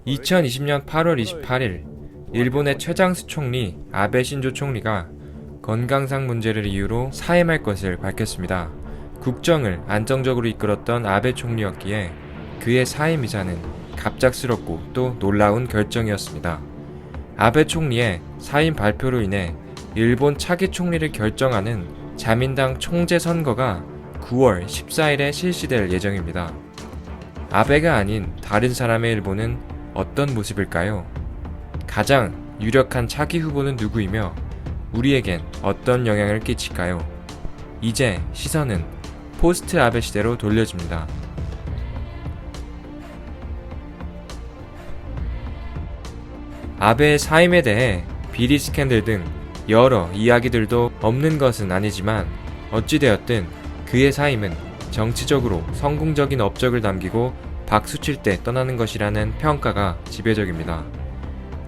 2020년 8월 28일, 일본의 최장수 총리 아베 신조 총리가 건강상 문제를 이유로 사임할 것을 밝혔습니다. 국정을 안정적으로 이끌었던 아베 총리였기에 그의 사임 이사는 갑작스럽고 또 놀라운 결정이었습니다. 아베 총리의 사임 발표로 인해 일본 차기 총리를 결정하는 자민당 총재 선거가 9월 14일에 실시될 예정입니다. 아베가 아닌 다른 사람의 일본은 어떤 모습일까요? 가장 유력한 차기 후보는 누구이며 우리에겐 어떤 영향을 끼칠까요? 이제 시선은 포스트 아베 시대로 돌려집니다. 아베의 사임에 대해 비리 스캔들 등 여러 이야기들도 없는 것은 아니지만 어찌되었든 그의 사임은 정치적으로 성공적인 업적을 남기고 박수칠 때 떠나는 것이라는 평가가 지배적입니다.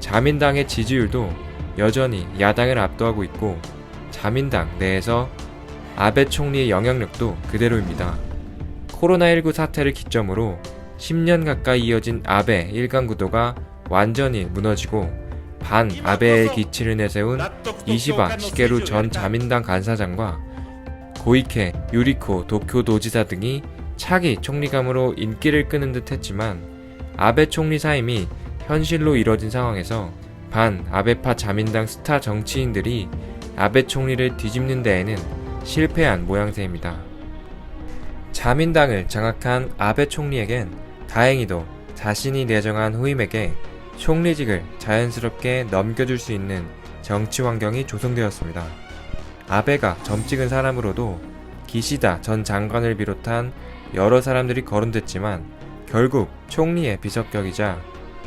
자민당의 지지율도 여전히 야당을 압도하고 있고 자민당 내에서 아베 총리의 영향력도 그대로입니다. 코로나19 사태를 기점으로 10년 가까이 이어진 아베 일강 구도가 완전히 무너지고 반 아베의 기치를 내세운 이시바 시게루 전 자민당 간사장과 고이케 유리코 도쿄 도지사 등이 차기 총리감으로 인기를 끄는 듯 했지만 아베 총리 사임이 현실로 이뤄진 상황에서 반 아베파 자민당 스타 정치인들이 아베 총리를 뒤집는 데에는 실패한 모양새입니다. 자민당을 장악한 아베 총리에겐 다행히도 자신이 내정한 후임에게 총리직을 자연스럽게 넘겨줄 수 있는 정치 환경이 조성되었습니다. 아베가 점찍은 사람으로도 기시다 전 장관을 비롯한 여러 사람들이 거론됐지만 결국 총리의 비서격이자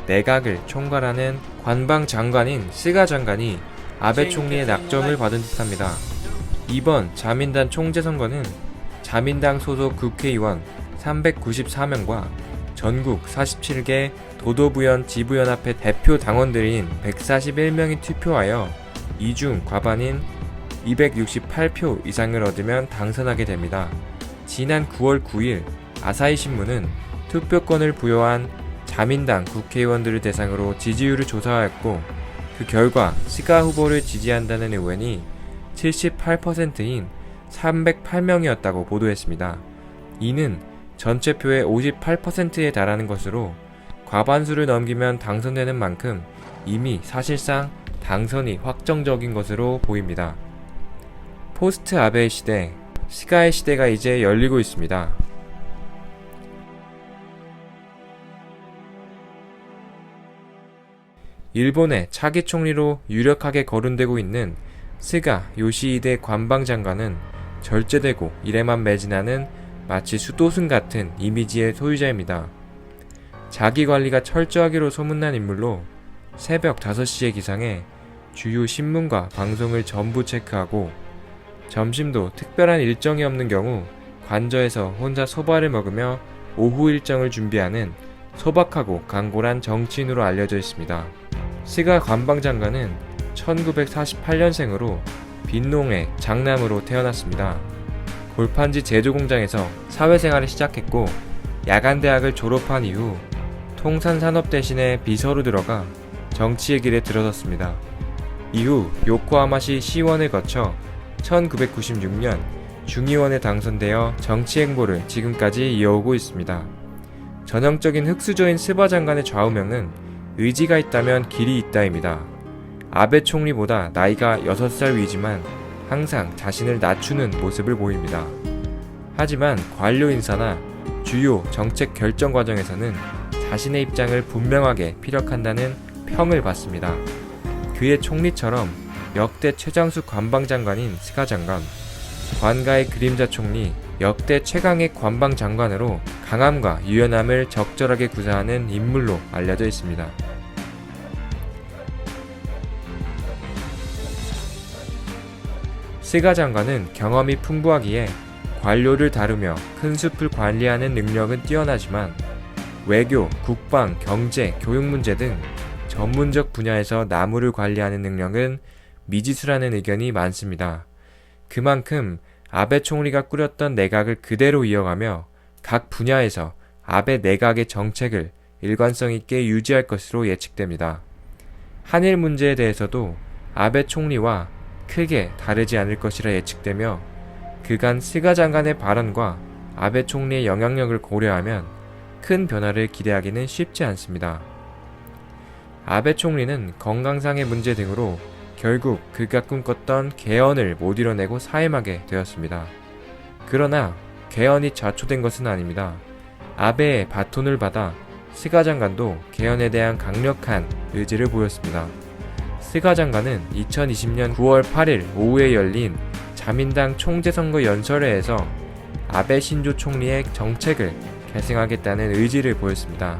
내각을 총괄하는 관방 장관인 스가 장관이 아베 총리의 낙점을 받은 듯합니다. 이번 자민당 총재 선거는 자민당 소속 국회의원 394명과 전국 47개 도도부연 지부연합회 대표 당원들인 141명이 투표하여 이중 과반인 268표 이상을 얻으면 당선하게 됩니다. 지난 9월 9일 아사히 신문은 투표권을 부여한 자민당 국회의원들을 대상으로 지지율을 조사하였고 그 결과 스가 후보를 지지한다는 의원이 78%인 308명이었다고 보도했습니다. 이는 전체 표의 58%에 달하는 것으로 과반수를 넘기면 당선되는 만큼 이미 사실상 당선이 확정적인 것으로 보입니다. 포스트 아베의 시대, 스가의 시대가 이제 열리고 있습니다. 일본의 차기 총리로 유력하게 거론되고 있는 스가 요시히데 관방장관은 절제되고 일에만 매진하는 마치 수도승 같은 이미지의 소유자입니다. 자기관리가 철저하기로 소문난 인물로 새벽 5시에 기상해 주요 신문과 방송을 전부 체크하고 점심도 특별한 일정이 없는 경우 관저에서 혼자 소바를 먹으며 오후 일정을 준비하는 소박하고 강골한 정치인으로 알려져 있습니다. 스가 관방장관은 1948년생으로 빈농의 장남으로 태어났습니다. 골판지 제조 공장에서 사회생활을 시작했고 야간대학을 졸업한 이후 통산산업 대신에 비서로 들어가 정치의 길에 들어섰습니다. 이후 요코하마시 시의원을 거쳐 1996년 중의원에 당선되어 정치 행보를 지금까지 이어오고 있습니다. 전형적인 흑수저인 스바 장관의 좌우명은 의지가 있다면 길이 있다입니다. 아베 총리보다 나이가 6살 위지만 항상 자신을 낮추는 모습을 보입니다. 하지만 관료 인사나 주요 정책 결정 과정에서는 자신의 입장을 분명하게 피력한다는 평을 받습니다. 그의 총리처럼 역대 최장수 관방장관인 스가 장관, 관가의 그림자 총리, 역대 최강의 관방장관으로 강함과 유연함을 적절하게 구사하는 인물로 알려져 있습니다. 스가 장관은 경험이 풍부하기에 관료를 다루며 큰 숲을 관리하는 능력은 뛰어나지만 외교, 국방, 경제, 교육 문제 등 전문적 분야에서 나무를 관리하는 능력은 미지수라는 의견이 많습니다. 그만큼 아베 총리가 꾸렸던 내각을 그대로 이어가며 각 분야에서 아베 내각의 정책을 일관성 있게 유지할 것으로 예측됩니다. 한일 문제에 대해서도 아베 총리와 크게 다르지 않을 것이라 예측되며 그간 스가 장관의 발언과 아베 총리의 영향력을 고려하면 큰 변화를 기대하기는 쉽지 않습니다. 아베 총리는 건강상의 문제 등으로 결국 그가 꿈꿨던 개헌을 못 이뤄내고 사임하게 되었습니다. 그러나 개헌이 좌초된 것은 아닙니다. 아베의 바톤을 받아 스가 장관도 개헌에 대한 강력한 의지를 보였습니다. 스가 장관은 2020년 9월 8일 오후에 열린 자민당 총재선거 연설회에서 아베 신조 총리의 정책을 계승하겠다는 의지를 보였습니다.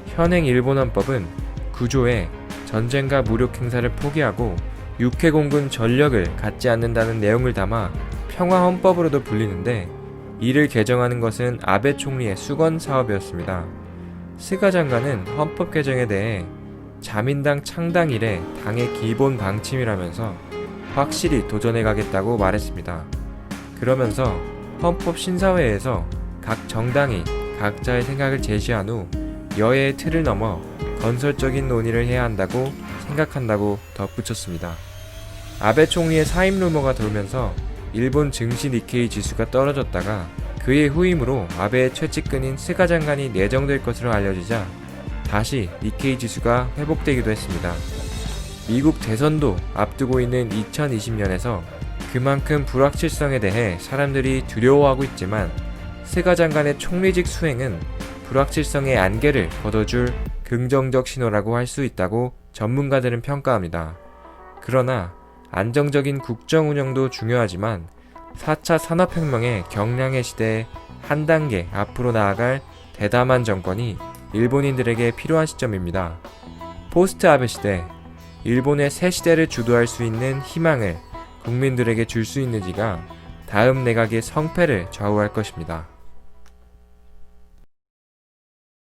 현행 일본 헌법은 구조에 전쟁과 무력 행사를 포기하고 육해공군 전력을 갖지 않는다는 내용을 담아 평화헌법으로도 불리는데 이를 개정하는 것은 아베 총리의 수건 사업이었습니다. 스가 장관은 헌법 개정에 대해 자민당 창당 이래 당의 기본 방침이라면서 확실히 도전해 가겠다고 말했습니다. 그러면서 헌법 신사회에서 각 정당이 각자의 생각을 제시한 후 여야의 틀을 넘어 건설적인 논의를 해야 한다고 생각한다고 덧붙였습니다. 아베 총리의 사임 루머가 돌면서 일본 증시 니케이 지수가 떨어졌다가 그의 후임으로 아베의 최측근인 스가 장관이 내정될 것으로 알려지자 다시 니케이 지수가 회복되기도 했습니다. 미국 대선도 앞두고 있는 2020년에서 그만큼 불확실성에 대해 사람들이 두려워하고 있지만 스가 장관의 총리직 수행은 불확실성의 안개를 걷어줄 긍정적 신호라고 할 수 있다고 전문가들은 평가합니다. 그러나 안정적인 국정 운영도 중요하지만 4차 산업혁명의 경량의 시대에 한 단계 앞으로 나아갈 대담한 정권이 일본인들에게 필요한 시점입니다. 포스트 아베 시대, 일본의 새 시대를 주도할 수 있는 희망을 국민들에게 줄 수 있는지가 다음 내각의 성패를 좌우할 것입니다.